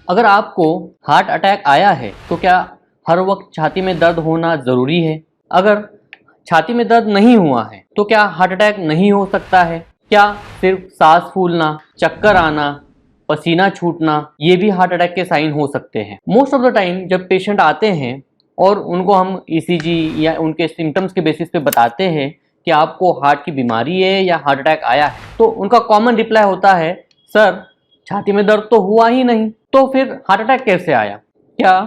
अगर आपको heart attack आया है तो क्या हर वक्त छाती में दर्द होना ज़रूरी है? अगर छाती में दर्द नहीं हुआ है तो क्या हार्ट अटैक नहीं हो सकता है? क्या सिर्फ सांस फूलना, चक्कर आना, पसीना छूटना ये भी हार्ट अटैक के साइन हो सकते हैं? मोस्ट ऑफ द टाइम जब पेशेंट आते हैं और उनको हम ईसीजी या उनके सिम्टम्स के बेसिस पे बताते हैं कि आपको हार्ट की बीमारी है या हार्ट अटैक आया है, तो उनका कॉमन रिप्लाई होता है, सर छाती में दर्द तो हुआ ही नहीं, तो फिर हार्ट अटैक कैसे आया? क्या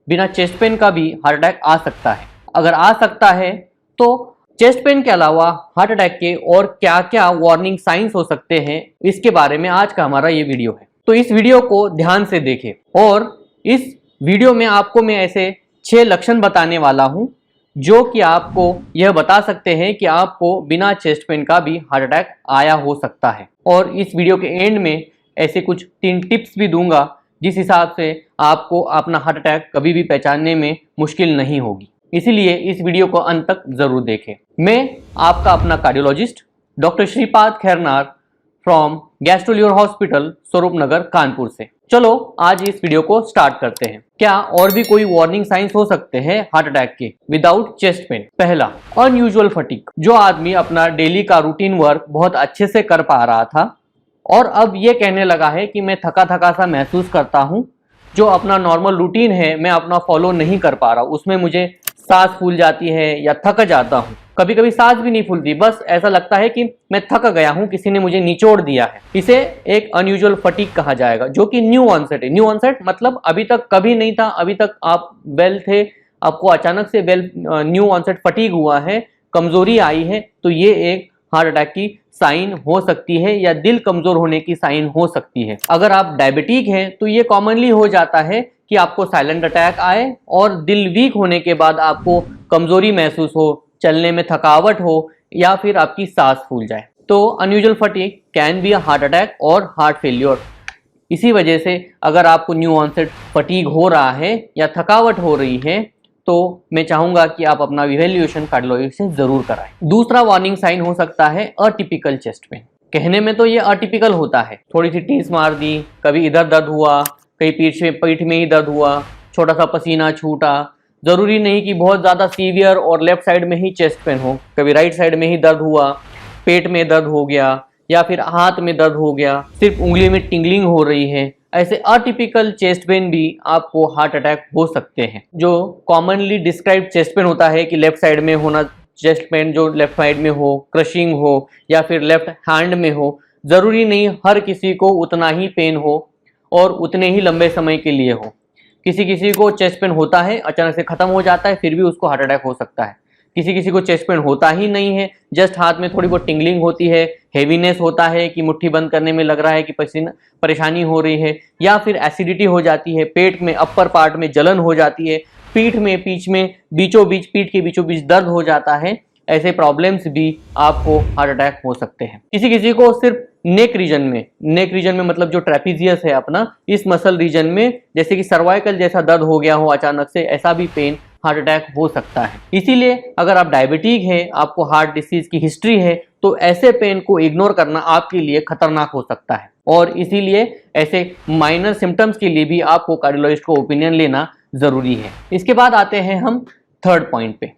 बिना चेस्ट पेन का भी हार्ट अटैक आ सकता है? अगर आ सकता है तो चेस्ट पेन के अलावा हार्ट अटैक के और क्या क्या वार्निंग साइंस हो सकते हैं, इसके बारे में आज का हमारा ये वीडियो है। तो इस वीडियो को ध्यान से देखें और इस वीडियो में आपको मैं ऐसे 6 लक्षण बताने वाला हूं जो कि आपको यह बता सकते हैं कि आपको बिना चेस्ट पेन का भी हार्ट अटैक आया हो सकता है। और इस वीडियो के एंड में ऐसे कुछ 3 टिप्स भी दूंगा जिस हिसाब से आपको अपना हार्ट अटैक कभी भी पहचानने में मुश्किल नहीं होगी। इसीलिए इस वीडियो को अंत तक जरूर देखें। मैं आपका अपना cardiologist doctor Shripad Khairnar from gastro-liver hospital, स्वरूप नगर, कानपुर से। चलो आज इस वीडियो को स्टार्ट करते हैं। क्या और भी कोई वार्निंग साइंस हो सकते हैं हार्ट अटैक के विदाउट चेस्ट पेन? पहला, अनयूजुअल फटीग। जो आदमी अपना डेली का रूटीन वर्क बहुत अच्छे से कर पा रहा था और अब ये कहने लगा है कि मैं थका थका सा महसूस करता हूँ, जो अपना नॉर्मल रूटीन है मैं अपना फॉलो नहीं कर पा रहा, उसमें मुझे सांस फूल जाती है या थक जाता हूँ। कभी कभी सांस भी नहीं फूलती, बस ऐसा लगता है कि मैं थक गया हूँ, किसी ने मुझे निचोड़ दिया है। इसे एक अनयूजुअल फटीग कहा जाएगा, जो कि न्यू ऑनसेट है। न्यू ऑनसेट मतलब अभी तक कभी नहीं था, अभी तक आप वेल थे, आपको अचानक से न्यू ऑनसेट फटीग हुआ है, कमजोरी आई है, तो ये एक हार्ट अटैक की साइन हो सकती है या दिल कमजोर होने की साइन हो सकती है। अगर आप डायबिटिक हैं तो ये कॉमनली हो जाता है कि आपको साइलेंट अटैक आए और दिल वीक होने के बाद आपको कमजोरी महसूस हो, चलने में थकावट हो या फिर आपकी सांस फूल जाए। तो unusual fatigue can be a heart attack और हार्ट फेल्योर। इसी वजह से अगर आपको न्यू ऑनसेट फटीग हो रहा है या थकावट हो रही है तो मैं चाहूंगा कि आप अपना इवैल्यूएशन कार्डियोलॉजिस्ट से जरूर कराएं। दूसरा वार्निंग साइन हो सकता है अटिपिकल चेस्ट पेन। कहने में तो ये अटिपिकल होता है, थोड़ी सी टीस मार दी, कभी इधर दर्द हुआ, कहीं पीठ में ही दर्द हुआ, छोटा सा पसीना छूटा। जरूरी नहीं कि बहुत ज्यादा सीवियर और लेफ्ट साइड में ही चेस्ट पेन हो, कभी राइट साइड में ही दर्द हुआ, पेट में दर्द हो गया या फिर हाथ में दर्द हो गया, सिर्फ उंगली में टिंगलिंग हो रही है। ऐसे अटिपिकल चेस्ट पेन भी आपको हार्ट अटैक हो सकते हैं। जो कॉमनली डिस्क्राइब चेस्ट पेन होता है कि लेफ्ट साइड में होना, चेस्ट पेन जो लेफ्ट साइड में हो, क्रशिंग हो या फिर लेफ्ट हैंड में हो, जरूरी नहीं हर किसी को उतना ही पेन हो और उतने ही लंबे समय के लिए हो। किसी किसी को चेस्ट पेन होता है, अचानक से खत्म हो जाता है, फिर भी उसको हार्ट अटैक हो सकता है। किसी किसी को चेस्ट पेन होता ही नहीं है, जस्ट हाथ में थोड़ी बहुत टिंगलिंग होती है, हेवीनेस होता है कि मुट्ठी बंद करने में लग रहा है कि परेशानी हो रही है, या फिर एसिडिटी हो जाती है, पेट में अपर पार्ट में जलन हो जाती है, पीठ में पीठ के बीचों बीच दर्द हो जाता है। ऐसे प्रॉब्लम्स भी आपको हार्ट अटैक हो सकते हैं। किसी किसी को सिर्फ नेक रीजन में मतलब जो ट्रेपीजियस है अपना, इस मसल रीजन में जैसे कि सर्वाइकल जैसा दर्द हो गया हो अचानक से, ऐसा भी पेन हार्ट अटैक हो सकता है। इसीलिए अगर आप डायबिटिक हैं, आपको हार्ट डिसीज की हिस्ट्री है, तो ऐसे पेन को इग्नोर करना आपके लिए खतरनाक हो सकता है और इसीलिए ऐसे माइनर सिम्टम्स के लिए भी आपको कार्डियोलॉजिस्ट को ओपिनियन लेना जरूरी है। इसके बाद आते हैं हम थर्ड पॉइंट पे।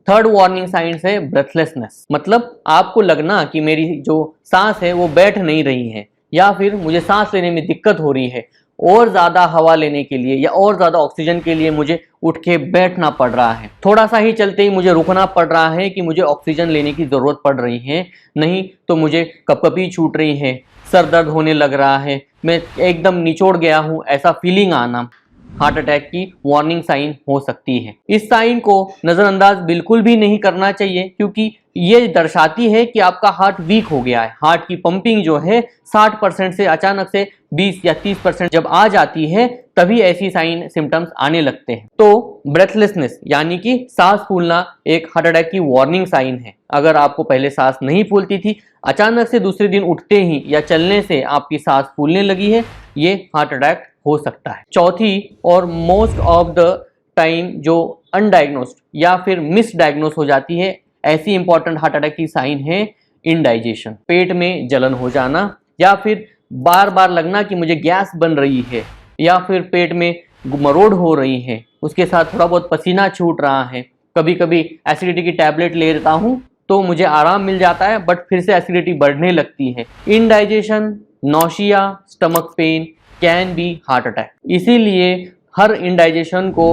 थर्ड वार्निंग साइंस है ब्रेथलेसनेस। मतलब आपको लगना कि मेरी जो सांस है वो बैठ नहीं रही है या फिर मुझे सांस लेने में दिक्कत हो रही है, और ज्यादा हवा लेने के लिए या और ज्यादा ऑक्सीजन के लिए मुझे उठ के बैठना पड़ रहा है, थोड़ा सा ही चलते ही मुझे रुकना पड़ रहा है कि मुझे ऑक्सीजन लेने की जरूरत पड़ रही है, नहीं तो मुझे कपकपी छूट रही है, सर दर्द होने लग रहा है, मैं एकदम निचोड़ गया हूं, ऐसा फीलिंग आना हार्ट अटैक की वार्निंग साइन हो सकती है। इस साइन को नजरअंदाज बिल्कुल भी नहीं करना चाहिए, क्योंकि ये दर्शाती है कि आपका हार्ट वीक हो गया है। हार्ट की पंपिंग जो है 60% से अचानक से 20 या 30% जब आ जाती है, तभी ऐसी साइन सिम्टम्स आने लगते हैं। तो ब्रेथलेसनेस यानी कि सांस फूलना एक हार्ट अटैक की वार्निंग साइन है। अगर आपको पहले सांस नहीं फूलती थी, अचानक से दूसरे दिन उठते ही या चलने से आपकी सांस फूलने लगी है, ये हार्ट अटैक हो सकता है। चौथी और मोस्ट ऑफ द टाइम जो अनडायग्नोस्ड या फिर मिसडायग्नोस हो जाती है, ऐसी इंपॉर्टेंट हार्ट अटैक की साइन है इंडाइजेशन। पेट में जलन हो जाना या फिर बार बार लगना कि मुझे गैस बन रही है या फिर पेट में मरोड़ हो रही है, उसके साथ थोड़ा बहुत पसीना छूट रहा है, कभी कभी एसिडिटी की टैबलेट ले लेता हूँ तो मुझे आराम मिल जाता है, बट फिर से एसिडिटी बढ़ने लगती है। Indigestion, nausea, stomach pain can be heart attack. इसीलिए हर इनडाइजेशन को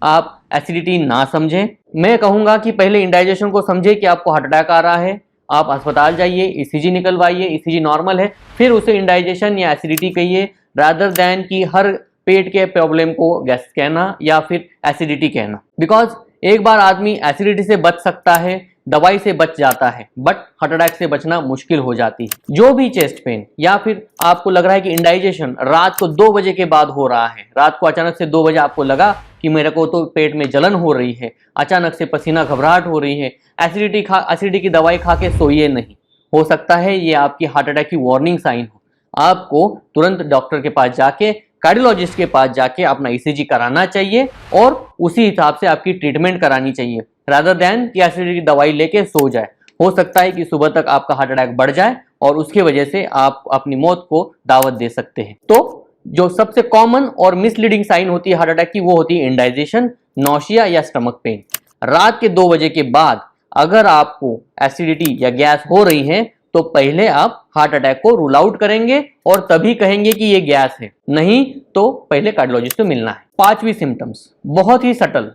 आप एसिडिटी ना समझें। मैं कहूँगा कि पहले इनडाइजेशन को समझें कि आपको हार्ट अटैक आ रहा है, आप अस्पताल जाइए, ईसीजी निकलवाइए, ईसीजी नॉर्मल है, फिर उसे इनडाइजेशन या एसिडिटी कहिए, रादर दैन कि हर पेट के प्रॉब्लम को गैस कहना या फिर एसिडिटी कहना। बिकॉज एक बार आदमी एसिडिटी से बच सकता है, दवाई से बच जाता है, बट हार्ट अटैक से बचना मुश्किल हो जाती है। जो भी चेस्ट पेन या फिर आपको लग रहा है कि इंडाइजेशन रात को 2 बजे के बाद हो रहा है, रात को अचानक से 2 बजे आपको लगा कि मेरे को तो पेट में जलन हो रही है, अचानक से पसीना घबराहट हो रही है, एसिडिटी की दवाई खा के सोइए नहीं। हो सकता है ये आपकी हार्ट अटैक की वार्निंग साइन हो। आपको तुरंत डॉक्टर के पास जाके, कार्डियोलॉजिस्ट के पास जाके अपना ईसीजी कराना चाहिए और उसी हिसाब से आपकी ट्रीटमेंट करानी चाहिए, रादर दैन कि एसिडिटी की दवाई लेके सो जाए। हो सकता है कि सुबह तक आपका हार्ट अटैक बढ़ जाए और उसकी वजह से आप अपनी मौत को दावत दे सकते हैं। तो जो सबसे कॉमन और मिसलीडिंग साइन होती है हार्ट अटैक की, वो होती है इंडाइजेशन, नौशिया या स्टमक पेन। रात के 2 बजे के बाद अगर आपको एसिडिटी या गैस हो रही है तो पहले आप हार्ट अटैक को रूल आउट करेंगे और तभी कहेंगे कि ये गैस है, नहीं तो पहले कार्डियोलॉजिस्ट से मिलना है। 5वीं सिम्टम्स बहुत ही सटल,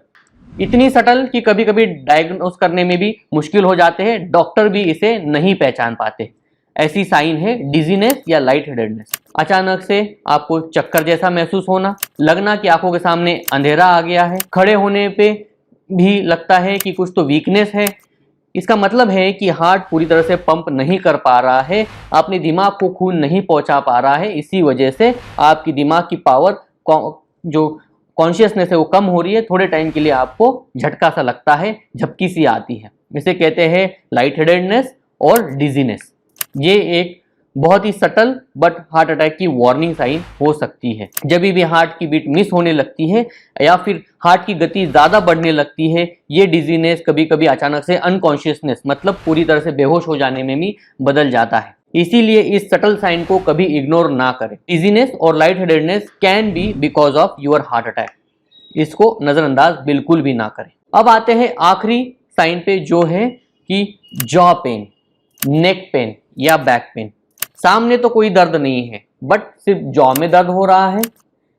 इतनी सटल कि कभी कभी डायग्नोस करने में भी मुश्किल हो जाते हैं, डॉक्टर भी इसे नहीं पहचान पाते। ऐसी साइन है डिजीनेस या लाइट हेडेडनेस। अचानक से आपको चक्कर जैसा महसूस होना, लगना कि आंखों के सामने अंधेरा आ गया है, खड़े होने पे भी लगता है कि कुछ तो वीकनेस है। इसका मतलब है कि हार्ट पूरी तरह से पंप नहीं कर पा रहा है, अपने दिमाग को खून नहीं पहुंचा पा रहा है, इसी वजह से आपकी दिमाग की पावर, जो कॉन्शियसनेस है वो कम हो रही है। थोड़े टाइम के लिए आपको झटका सा लगता है, झपकी सी आती है, इसे कहते हैं लाइट हेडेडनेस और डिजीनेस। ये एक बहुत ही सटल बट हार्ट अटैक की वार्निंग साइन हो सकती है। जब भी हार्ट की बीट मिस होने लगती है या फिर हार्ट की गति ज़्यादा बढ़ने लगती है, ये डिजीनेस कभी कभी अचानक से अनकॉन्शियसनेस मतलब पूरी तरह से बेहोश हो जाने में भी बदल जाता है। इसीलिए इस सटल साइन को कभी इग्नोर ना करें। डिजीनेस और light headedness can be because of your heart attack, इसको नज़रअंदाज बिल्कुल भी ना करें। अब आते हैं आखिरी साइन पे, जो है कि जॉ पेन, नेक पेन या बैक पेन। सामने तो कोई दर्द नहीं है, बट सिर्फ जॉ में दर्द हो रहा है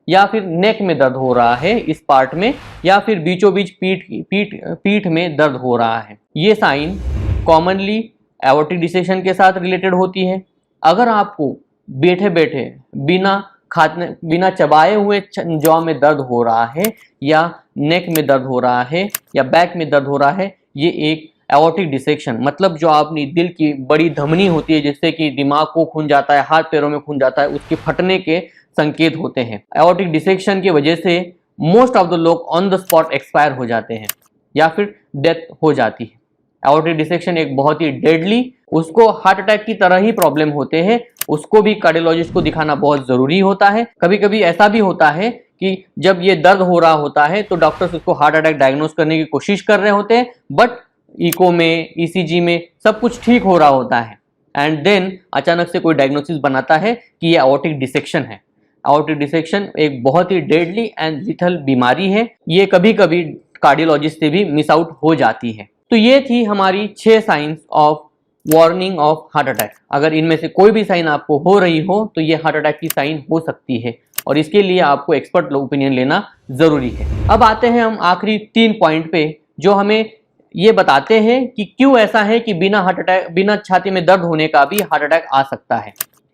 या फिर नेक में दर्द हो रहा है इस पार्ट में, या फिर बीचों बीच पीठ में दर्द हो रहा है। ये साइन कॉमनली एओर्टिक डिसेक्शन के साथ रिलेटेड होती है। अगर आपको बैठे बैठे बिना चबाए हुए जॉ में दर्द हो रहा है या नेक में दर्द हो रहा है या बैक में दर्द हो रहा है, ये एक एओर्टिक डिसेक्शन मतलब जो अपनी दिल की बड़ी धमनी होती है जिससे कि दिमाग को खून जाता है, हाथ पैरों में खून जाता है, उसके फटने के संकेत होते हैं। एओर्टिक डिसेक्शन की वजह से मोस्ट ऑफ द लोग ऑन द स्पॉट एक्सपायर हो जाते हैं या फिर डेथ हो जाती है। एओर्टिक डिसेक्शन एक बहुत ही डेडली, उसको हार्ट अटैक की तरह ही प्रॉब्लम होते हैं, उसको भी कार्डियोलॉजिस्ट को दिखाना बहुत जरूरी होता है। कभी कभी ऐसा भी होता है कि जब ये दर्द हो रहा होता है तो डॉक्टर्स उसको हार्ट अटैक डायग्नोस करने की कोशिश कर रहे होते हैं, बट इको में, ईसीजी में सब कुछ ठीक हो रहा होता है, एंड देन अचानक से कोई डायग्नोसिस बनाता है कि ये एओर्टिक डिसेक्शन है। एओर्टिक डिसेक्शन एक बहुत ही डेडली एंड लिथल बीमारी है, ये कभी कभी कार्डियोलॉजिस्ट से भी मिस आउट हो जाती है। तो ये थी हमारी 6 science of warning of heart attack. अगर इनमें से कोई भी साइन आपको हो रही हो तो ये हार्ट अटैक की साइन हो सकती है और इसके लिए आपको एक्सपर्ट ओपिनियन लेना जरूरी है। अब आते हैं हम आखिरी 3 पॉइंट पे, जो हमें ये बताते हैं कि क्यों ऐसा है कि बिना छाती में दर्द होने का भी हार्ट अटैक आ सकता है।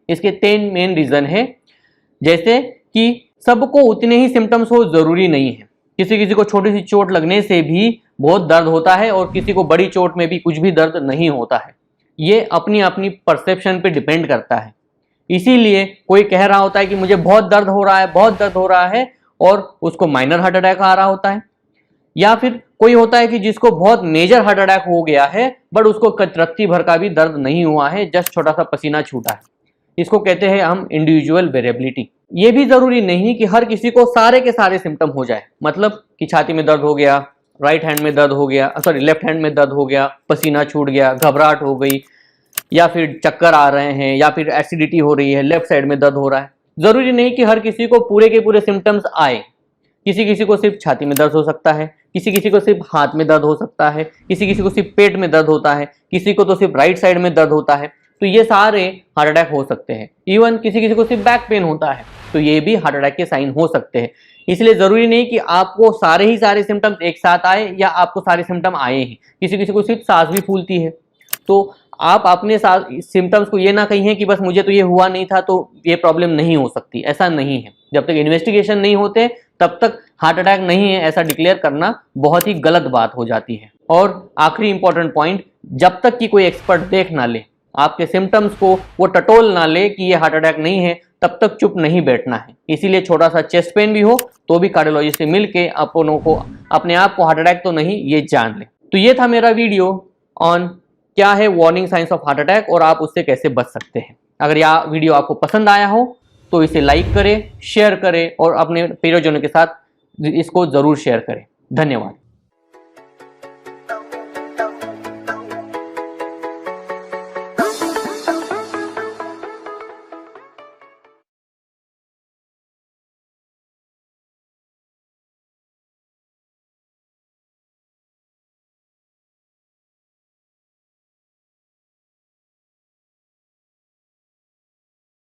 इसके 3 मेन रीजन है, जैसे कि सबको उतने ही सिम्टम्स हो जरूरी नहीं है। किसी को छोटी सी चोट लगने से भी बहुत दर्द होता है और किसी को बड़ी चोट में भी कुछ भी दर्द नहीं होता है। ये अपनी अपनी परसेप्शन पे डिपेंड करता है। इसीलिए कोई कह रहा होता है कि मुझे बहुत दर्द हो रहा है, बहुत दर्द हो रहा है, और उसको माइनर हार्ट अटैक आ रहा होता है। या फिर कोई होता है कि जिसको बहुत मेजर हार्ट अटैक हो गया है बट उसको रत्ती भर का भी दर्द नहीं हुआ है, जस्ट छोटा सा पसीना छूटा है। इसको कहते हैं हम इंडिविजुअल वेरिएबिलिटी। ये भी जरूरी नहीं कि हर किसी को सारे के सारे सिम्टम हो जाए, मतलब कि छाती में दर्द हो गया, राइट हैंड में दर्द हो गया, लेफ्ट हैंड में दर्द हो गया, पसीना छूट गया, घबराहट हो गई, या फिर चक्कर आ रहे हैं, या फिर एसिडिटी हो रही है, लेफ्ट साइड में दर्द हो रहा है। जरूरी नहीं कि हर किसी को पूरे के पूरे सिम्टम्स आए। किसी किसी को सिर्फ छाती में दर्द हो सकता है, किसी किसी को सिर्फ हाथ में दर्द हो सकता है, किसी किसी को सिर्फ पेट में दर्द होता है, किसी को तो सिर्फ राइट साइड में दर्द होता है। तो ये सारे हार्ट अटैक हो सकते हैं। इवन किसी किसी को सिर्फ बैक पेन होता है, तो ये भी हार्ट अटैक के साइन हो सकते हैं। इसलिए जरूरी नहीं कि आपको सारे ही सारे सिम्टम्स एक साथ आए या आपको सारे सिम्टम आए हैं। किसी किसी को सिर्फ सांस भी फूलती है, तो आप अपने सिम्टम्स को ये ना कहिए कि बस मुझे तो ये हुआ नहीं था तो ये प्रॉब्लम नहीं हो सकती। ऐसा नहीं है। जब तक इन्वेस्टिगेशन नहीं होते तब तक हार्ट अटैक नहीं है ऐसा डिक्लेयर करना बहुत ही गलत बात हो जाती है। और आखिरी इंपॉर्टेंट पॉइंट, जब तक कि कोई एक्सपर्ट देख ना ले, आपके सिम्टम्स को वो टटोल ना ले कि ये हार्ट अटैक नहीं है, तब तक चुप नहीं बैठना है। इसीलिए छोटा सा चेस्ट पेन भी हो तो भी कार्डियोलॉजिस्ट से मिलके अपनों को अपने आप को हार्ट अटैक तो नहीं ये जान ले। तो ये था मेरा वीडियो ऑन क्या है warning science of heart attack और आप उससे कैसे बच सकते हैं। अगर यह वीडियो आपको पसंद आया हो तो इसे लाइक करें, शेयर करें और अपने प्रियजनों के साथ इसको जरूर शेयर करें। धन्यवाद।